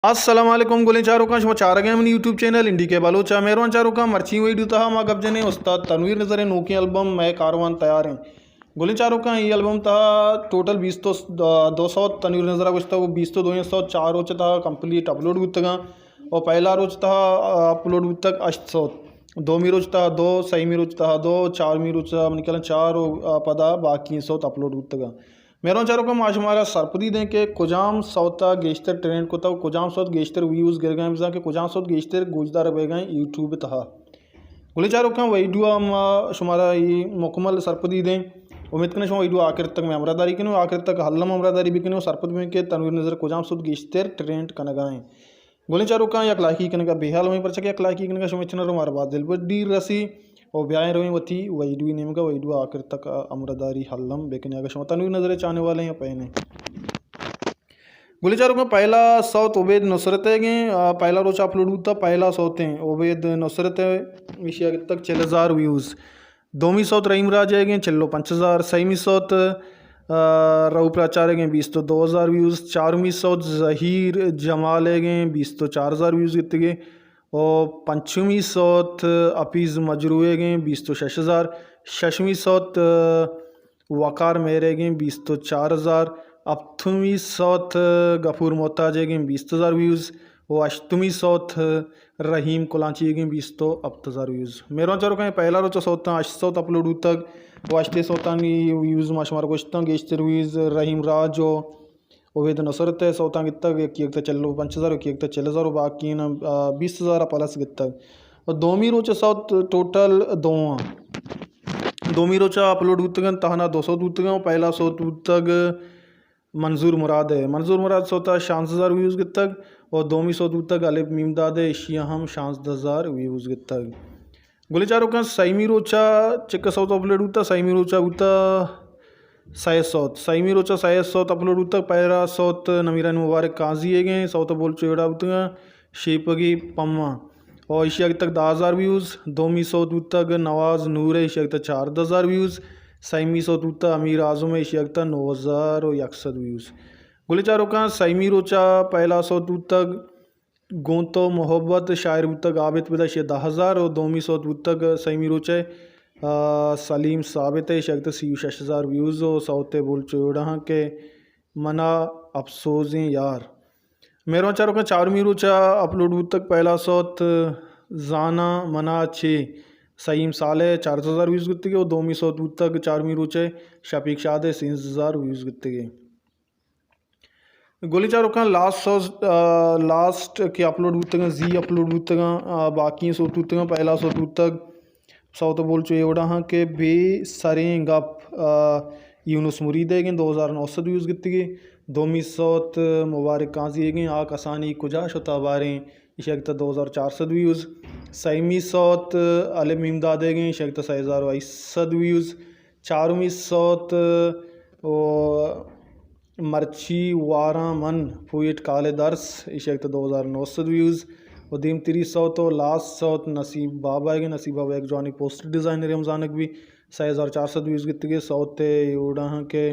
अस्सलामुअलैकुम गुलें चारों का शुमा चार गए अपनी यूट्यूब चैनल इंडी के बालोचा मेहरबान चारों का मर्ची वीडियो था मा गबजने उस्ताद तनवीर नज़र नोकी एल्बम मैं कारवान तैयार हैं गुलें चारों का ये एल्बम था टोटल 20 तो 200 तनवीर नज़र कुछ था वो 20 तो 200 चार रोच था कंप्लीट अपलोड होता और पहला रोज था अपलोड होता 800 दो मी रोज था दो सही मी रोज था दो चार मी रोज निकल चार पदा बाकी 100 अपलोड होता मेरा चारों का माशमारा सरपदी दें कि कुजाम सौता गेश्तर ट्रेंड को था कुजाम सौत गेश्तर व्यूज़ गिर गए मिसा कि कुजाम सौत गेश्तर गुजदार रह गए यूट्यूब तहा गुले चारों का वीडियो शुमारा ये मुकम्मल सरपदी दें उम्मीद करने शुमा वीडियो आखिर तक मैं अमरादारी करूँ आखिर तक हल्लम अमरादारी भी करूँ सरपद में के तनवीर नज़र कुजाम सौत गेश्तर ट्रेंड का नगाएँ गुले चारों का या अखलाकी करने का बेहाल वहीं पर चके अखलाकी करने का शुमिचना हमारे बाद दिल बड़ी रसी और ब्याह रही वती वहीडू नेम का वहीडू आखिर तक अमरदारी हल्लम बेकने अगर शमतानवी नजरे चाहने वाले हैं पहने गुलेचारों का पहला सौत उबैद नुसरत है पहला रोज अपलोड होता पहला सौत हैं उबैद नुसरत है विषय तक 4000 व्यूज़ दोमी सौत रहीम राज है चलो 5000 सहीमी सौत रहू प्राचार्य गए 20 तो 2000 व्यूज़ चारवीं सौत जहीर जमाल है 20 तो 4000 व्यूज़ कितने गए और पंचमी सौत अपीज़ मजरूए गए 20 तो 6000 शशमी सौत वकार मेरे गए 20 तो 4000 अप्थमी सौत गफूर मोहताज गए 20,000 व्यूज़ और अष्टमी सौत रहीम कुलांची गए 20 तो 8,000 व्यूज़ मेरा चारों का पहला रोच सौता 800 अपलोड तक वो अष्टे सौतानी व्यूज़ माशमार गोश्ता गेश्तर व्यूज़ रहीम राज उबैद नुसरत है सौता तक एक चलो 5000 एक 4000 बाकी ना 20,000 प्लस तक और दोमी रोचा सौत टोटल दोमी रोचा अपलोड होता तहना 200 होता पहला सौत तक मंजूर मुराद है मंजूर मुराद सौता 50,000 व्यूज़ तक और दोमी सौत तक अलिफ मीमदाद है इशिया हम 50,000 व्यूज़ तक गुलेचारों का सईमी रोचा चिक्क सौत अपलोड होता सईमी रोचा होता 600 सईमी रोचा 600 अपलोड होता पहला सौत नमीरा मुबारक काजी है गए सौत बोल चेड़ा होता शेपगी पम्मा और एशिया तक 10,000 व्यूज़ दोमी सौत तक नवाज नूर है एशिया तक 4,000 व्यूज़ सईमी सौत होता अमीर आज़म है एशिया तक 9,100 व्यूज़ गुलेचारों का सईमी रोचा पहला सौत तक गोंतो मोहब्बत शायर तक आबिद पैदा 10,000 और दोमी सौत तक सईमी रोचा सलीम साबित है शक्त 60,000 व्यूज़ और सौते बोल चोड़ा के मना अफसोसें यार मेरा चारों का चारवीं रोचा अपलोड तक पहला सौत जाना मना 6 सईम साले 4,000 व्यूज़ गिरते और दोमी सौत तक चारवीं रोचे शफीक शाद 6,000 व्यूज़ गिरते गए गोली चारों का लास्ट के अपलोड होते जी अपलोड होते बाकी सौत होते पहला सौत तक सौत बोल चो एवड़ा हाँ के बे सरें गप यूनुस मुरीद है 2,900 व्यूज़ गिरते गए दोमी सौत मुबारक काजी है आक आसानी कुजा शता बारें इशक्त 2,400 व्यूज़ सईमी सौत अलिफ मीमदाद है इशक्त 6,100 व्यूज़ चारवीं सौत मर्ची वारा मन फूट काले दर्स इशक्त 2,900 व्यूज़ और दीम 300 तो लास्ट सौत नसीब बाबा है नसीब बाबा एक जवानी पोस्टर डिज़ाइनर रमज़ानक भी 6,400 व्यूज़ गिरते सौते उड़ा के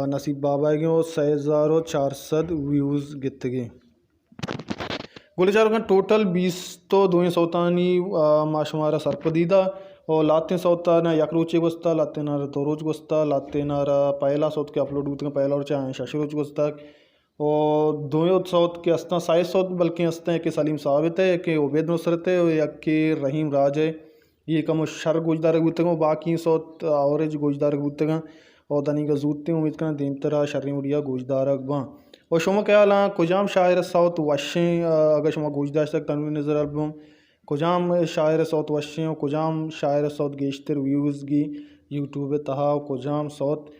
नसीब बाबा है और 6,400 व्यूज़ गिरते गोले चारों का टोटल 20 तो 2 सौतानी माशमारा सरपदीदा और लाते सौता ना एक रोचे गोस्ता लाते ना 2 रोज गोस्ता लाते ना पहला सौत के अपलोड होते पहला रोचा शशि रोज गोस्ता और 2 सौत के अस्ता 6 सौत बल्कि अस्ता है कि सलीम साबित है कि उबैद नुसरत है या कि रहीम राज है ये कम शर गोजदार गुतगा बाकी सौत औरेज गोजदार गुतगा और दनी का जूतते उम्मीद करना दिन तरह शर्री उड़िया गोजदार बा और शुमा क्या कुजाम शायर सौत वशें अगर शुमा गोजदार तक तनवीर नज़र एल्बम कुजाम शायर सौत वशें और कुजाम शायर सौत गेश्तर व्यूज़ की यूट्यूब तहा कुजाम सौत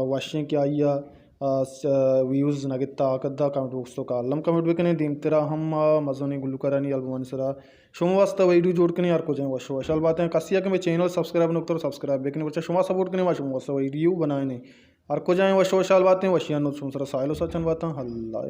वशें क्या आइया व्यूज़ नगता आकदा कमेंट बॉक्स तो कालम कमेंट बेकने दीम तेरा हम मज़ोनी गुल्लुकरानी एल्बम सरा शुमा वास्ता वीडियो जोड़ के यार को जाए वशो वशल बातें कसिया के मैं चैनल सब्सक्राइब न तो सब्सक्राइब बेकने बच्चा शुमा सपोर्ट करने वाशुम वास्ता वीडियो बनाए नहीं और को जाए वशो वशल बातें वशिया नो सुन सरा साइलो सचन बातें हल्ला